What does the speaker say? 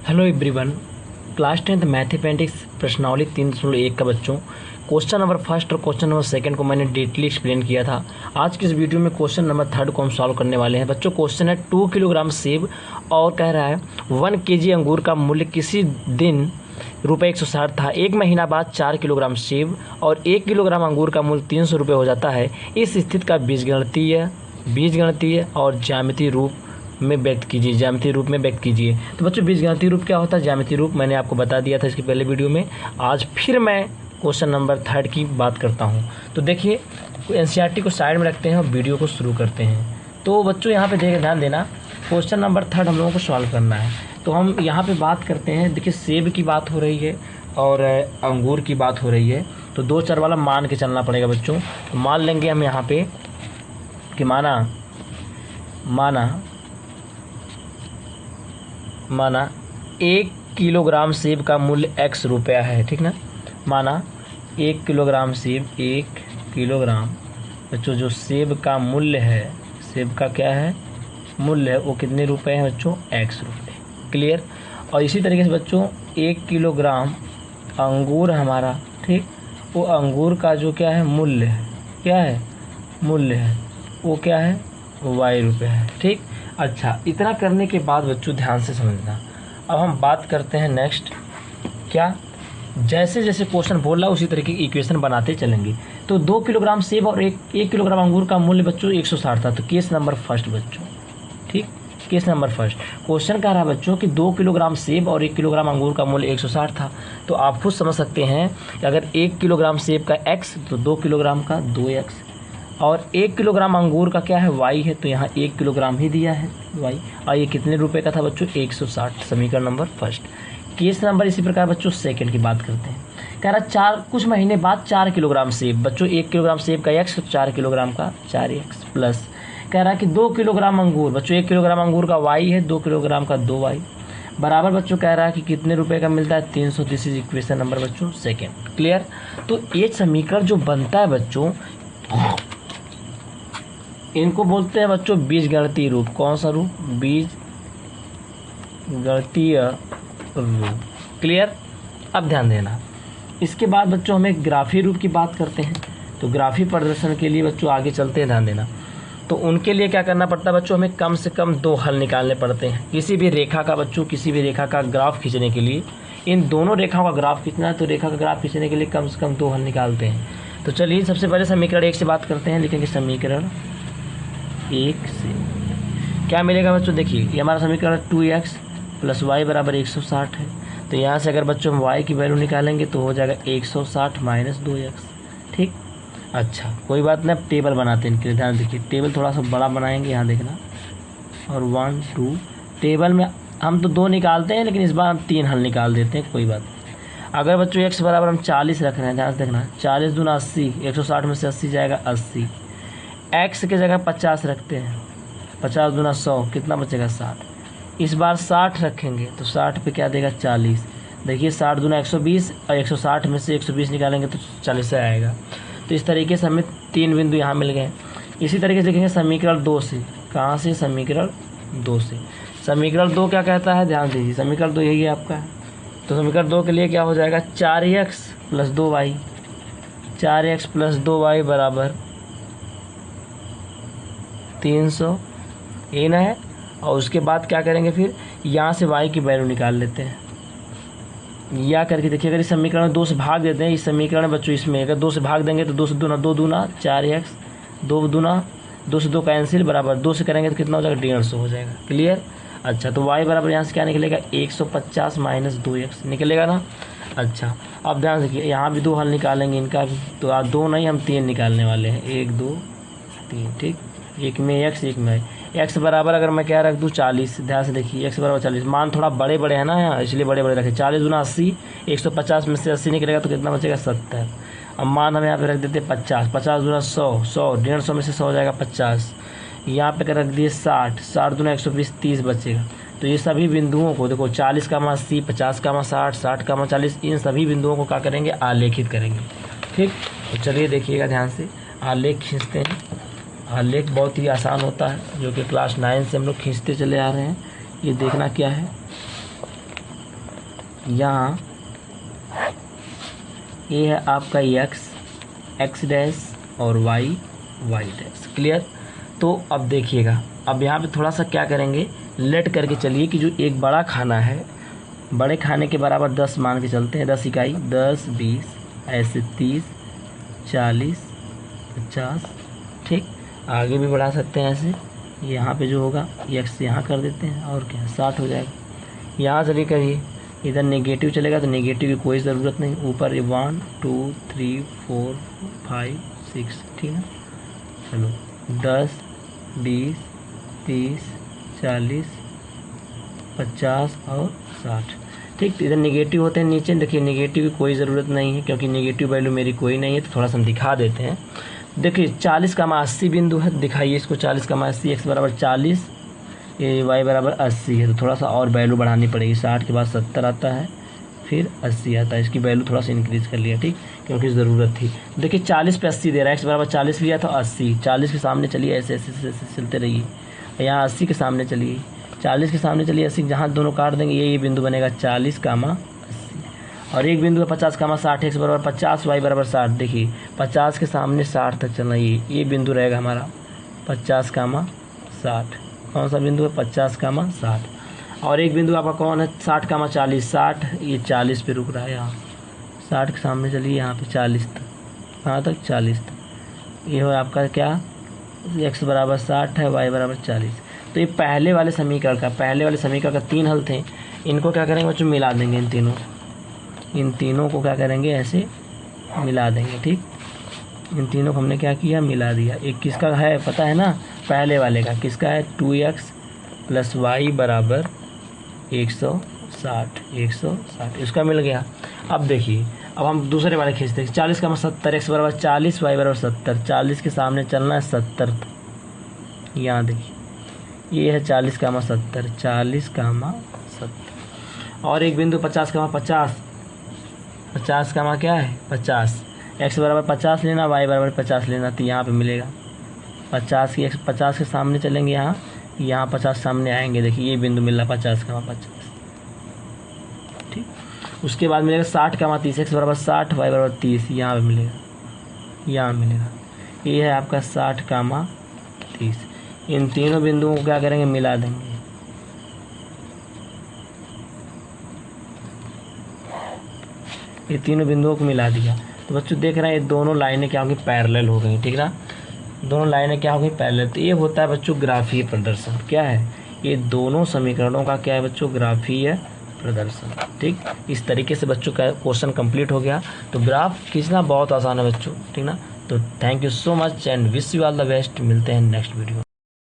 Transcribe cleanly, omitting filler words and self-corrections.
Hello everyone. Class 10th mathematics प्रश्नावली 3.1 का बच्चों क्वेश्चन नंबर फर्स्ट और क्वेश्चन नंबर सेकंड को मैंने डिटेली एक्सप्लेन किया था। आज की इस वीडियो में क्वेश्चन नंबर थर्ड को हम सॉल्व करने वाले हैं। बच्चों क्वेश्चन है 2 किलोग्राम सेब और कह रहा है 1 केजी अंगूर का मूल्य किसी दिन ₹160 था। एक महीना बाद 4 किलोग्राम सेब और 1 किलोग्राम अंगूर का मूल्य ₹300 हो जाता है। इस स्थिति का बीजगणितीय और ज्यामितीय रूप में व्यक्त कीजिए। ज्यामितीय रूप में व्यक्त कीजिए। तो बच्चों बीजगणितीय रूप क्या होता है, ज्यामितीय रूप मैंने आपको बता दिया था इसके पहले वीडियो में। आज फिर मैं क्वेश्चन नंबर थर्ड की बात करता हूँ। तो देखिए एनसीईआरटी को साइड में रखते हैं और वीडियो को शुरू करते हैं। तो बच्चों यहाँ पे ध्यान देना, क्वेश्चन नंबर थर्ड हम लोगों को सॉल्व करना है। तो हम यहाँ पे बात करते हैं, देखिए सेब की बात हो रही है और अंगूर की बात हो रही है। तो 2 चर वाला मान के चलना पड़ेगा बच्चों। तो मान लेंगे हम यहाँ पे कि माना 1 किलोग्राम सेब का मूल्य X रुपया है, ठीक ना। माना 1 किलोग्राम सेब, 1 किलोग्राम बच्चों जो सेब का मूल्य है, सेब का क्या है मूल्य है, वो कितने रुपए हैं बच्चों, X रुपये। क्लियर। और इसी तरीके से बच्चों 1 किलोग्राम अंगूर हमारा, ठीक, वो अंगूर का जो क्या है मूल्य है, क्या है मूल्य है, वो क्या है Y रुपये है, ठीक। अच्छा, इतना करने के बाद बच्चों ध्यान से समझना। अब हम बात करते हैं नेक्स्ट, क्या जैसे जैसे क्वेश्चन बोल रहा है उसी तरीके की इक्वेशन बनाते चलेंगे। तो 2 किलोग्राम सेब और 1 किलोग्राम अंगूर का मूल्य बच्चों 160 था। तो केस नंबर फर्स्ट बच्चों, ठीक, केस नंबर फर्स्ट क्वेश्चन कह रहा है बच्चों कि 2 किलोग्राम सेब और 1 किलोग्राम अंगूर का मूल्य 160 था। तो आप खुद समझ सकते हैं कि अगर 1 किलोग्राम सेब का x तो 2 किलोग्राम का 2x और 1 किलोग्राम अंगूर का क्या है y है। तो यहाँ 1 किलोग्राम ही दिया है y। और ये कितने रुपए का था बच्चों, 160। समीकरण नंबर फर्स्ट। केस नंबर इसी प्रकार बच्चों सेकंड की बात करते हैं। कह रहा कुछ महीने बाद 4 किलोग्राम सेब, बच्चों 1 किलोग्राम सेब का x, 4 किलोग्राम का 4x प्लस कह रहा है कि 2 किलोग्राम अंगूर, बच्चों 1 किलोग्राम अंगूर का y है, 2 किलोग्राम का 2y बराबर बच्चों कह रहा है कि कितने रुपए का मिलता है, 300। दिस इज इक्वेशन नंबर बच्चों सेकेंड। क्लियर। तो ये समीकरण जो बनता है बच्चों, इनको बोलते हैं बच्चों बीजगणितीय रूप। कौन सा रूप, बीजगणितीय रूप। क्लियर। अब ध्यान देना, इसके बाद बच्चों हमें ग्राफीय रूप की बात करते हैं। तो ग्राफीय प्रदर्शन के लिए बच्चों आगे चलते हैं, ध्यान देना। तो उनके लिए क्या करना पड़ता है बच्चों, हमें कम से कम 2 हल निकालने पड़ते हैं। किसी भी रेखा का बच्चों, किसी भी रेखा का ग्राफ खींचने के लिए, इन दोनों रेखाओं का ग्राफ खींचना है। तो रेखा का ग्राफ खींचने के लिए कम से कम 2 हल निकालते हैं। तो चलिए सबसे पहले समीकरण 1 से बात करते हैं। लिखेंगे समीकरण 1 से क्या मिलेगा बच्चों, देखिए ये हमारा समीकरण 2x + y = 160 है। तो यहाँ से अगर बच्चों हम y की वैल्यू निकालेंगे तो हो जाएगा 160 - 2x, ठीक। अच्छा कोई बात नहीं, अब टेबल बनाते हैं इनके लिए। ध्यान देखिए, टेबल थोड़ा सा बड़ा बनाएंगे, यहाँ देखना। और 1 2 टेबल में हम तो 2 निकालते हैं, लेकिन इस बार हम 3 हल निकाल देते हैं, कोई बात नहीं। अगर बच्चों x बराबर हम 40 रख रहे हैं, ध्यान से देखना, 40 दूना 80, 160 में से 80 जाएगा 80। x की जगह 50 रखते हैं, 50 दूना 100, कितना बचेगा 60। इस बार 60 रखेंगे तो 60 पे क्या देगा 40। देखिए 60 दूना 120 और 160 में से 120 निकालेंगे तो 40 से आएगा। तो इस तरीके से हमें 3 बिंदु यहाँ मिल गए। इसी तरीके से लिखेंगे समीकरण 2 से। कहाँ से, समीकरण 2 से। समीकरण 2 क्या कहता है, ध्यान दीजिए, समीकरण 2 यही है आपका। तो समीकरण 2 के लिए क्या हो जाएगा, 4x + 2y, 4x + 2y बराबर 300, ये ना है। और उसके बाद क्या करेंगे, फिर यहाँ से y की वैल्यू निकाल लेते हैं। या करके देखिए, अगर इस समीकरण में 2 से भाग देते हैं, इस समीकरण में बच्चों इसमें अगर 2 से भाग देंगे तो 2 से दूना 2 दूना 4x, 2 दूना 2 से 2 कैंसिल बराबर 2 से करेंगे तो कितना हो जाएगा, 150 हो जाएगा। क्लियर। अच्छा तो y बराबर यहाँ से क्या निकलेगा, 150 - 2x निकलेगा ना। अच्छा अब ध्यान देखिए, यहाँ भी 2 हल निकालेंगे इनका भी। तो 2 नहीं, हम 3 निकालने वाले हैं, 1 2 3, ठीक। एक में x, एक में x बराबर अगर मैं क्या रख दूँ 40। ध्यान से देखिए, x बराबर 40, मान थोड़ा बड़े बड़े हैं ना यहाँ, इसलिए बड़े बड़े रखे। 40 दूना 80, 150 में से 80 निकलेगा तो कितना बचेगा 70। अब मान हम यहाँ पे रख देते 50, 50 दूना 100, 100 150 में से 100 हो जाएगा 50। यहाँ पे रख दिए 60, 60 दूना 120, 30 बचेगा। तो ये सभी बिंदुओं को देखो, 40 का 80, 50 का 60, 60 का 40, इन सभी बिंदुओं को क्या करेंगे, आलेखित करेंगे, ठीक। तो चलिए देखिएगा ध्यान से, आलेख खींचते हैं। आलेख बहुत ही आसान होता है, जो कि क्लास 9 से हम लोग खींचते चले आ रहे हैं। ये देखना क्या है, यहाँ ये है आपका x डैश और y डैश। क्लियर। तो अब देखिएगा, अब यहाँ पे थोड़ा सा क्या करेंगे, लेट करके चलिए कि जो एक बड़ा खाना है, बड़े खाने के बराबर 10 मान के चलते हैं, 10 इकाई, 10 20 ऐसे 30 40 50। ठीक, आगे भी बढ़ा सकते हैं ऐसे। यहाँ पे जो होगा x यहाँ कर देते हैं और क्या 60 हो जाएगा। यहाँ चलिए करिए, इधर नेगेटिव चलेगा तो नेगेटिव की कोई ज़रूरत नहीं, ऊपर 1 2 3 4 5 6। ठीक है, चलो 10 20 30 40 50 और 60। ठीक, इधर नेगेटिव होते हैं नीचे, देखिए नेगेटिव की कोई ज़रूरत नहीं है क्योंकि नेगेटिव वैल्यू मेरी कोई नहीं है। तो थोड़ा सा हम दिखा देते हैं। देखिए 40 का 80 बिंदु है, दिखाइए इसको। 40 का 80, x बराबर 40, ये y बराबर 80 है। तो थोड़ा सा और वैल्यू बढ़ानी पड़ेगी। 60 के बाद 70 आता है, फिर 80 आता है। इसकी वैल्यू थोड़ा सा इंक्रीज़ कर लिया, ठीक, क्योंकि ज़रूरत थी। देखिए 40 पे 80 दे रहा है, x बराबर 40 लिया तो 80। 40 के सामने चलिए, ऐसे ऐसे ऐसे चलते रहिए। यहाँ 80 के सामने चलिए, 40 के सामने चलिए, 80 जहाँ दोनों काट देंगे ये बिंदु बनेगा 40, 80। और एक बिंदु है 50, 60, x बराबर 50, y बराबर 60। देखिए 50 के सामने 60 तक चलना, ये बिंदु रहेगा हमारा 50, 60। कौन सा बिंदु है? 50, 60। और एक बिंदु आपका कौन है? 60, 40। 60 ये 40 पे रुक रहा है। यहाँ 60 के सामने चलिए, यहाँ पे 40 तक। कहाँ तक? 40 तक। ये हो आपका क्या, x बराबर 60 है, y बराबर 40। तो ये पहले वाले समीकरण का 3 हल थे। इनको क्या करेंगे बच्चों? मिला देंगे। इन तीनों को क्या करेंगे? ऐसे मिला देंगे। ठीक, इन तीनों को हमने क्या किया? मिला दिया। एक किसका है पता है ना? पहले वाले का किसका है? 2x प्लस y बराबर 160। इसका मिल गया। अब देखिए, अब हम दूसरे वाले खींचते हैं। 40 का 70, x बराबर 40, y बराबर 70। 40 के सामने चलना है 70 तक। यहाँ देखिए ये है 40, 70, 40, 70। और एक बिंदु 50, 50। 50 क्या है? 50। x बराबर 50 लेना, y बराबर 50 लेना, तो यहाँ पे मिलेगा 50 के सामने चलेंगे, यहाँ 50 सामने आएंगे। देखिए ये बिंदु मिल रहा 50, 50। ठीक, उसके बाद मिलेगा 60, 30, x बराबर 60, y बराबर 30। यहाँ पे मिलेगा, ये है आपका 60, 30। इन तीनों बिंदुओं को क्या करेंगे? मिला देंगे। ये तीनों बिंदुओं को मिला दिया तो बच्चों देख रहे हैं ये दोनों लाइनें क्या होंगी? पैरेलल हो गई। ठीक ना, दोनों लाइनें क्या होंगी? पैरेलल। तो ये होता है बच्चों ग्राफीय प्रदर्शन। क्या है? ये दोनों समीकरणों का क्या है बच्चों? ग्राफीय प्रदर्शन। ठीक, इस तरीके से बच्चों का क्वेश्चन कंप्लीट हो गया। तो ग्राफ खींचना बहुत आसान है बच्चों। ठीक ना, तो thank you so much and wish you all the best. मिलते हैं नेक्स्ट वीडियो।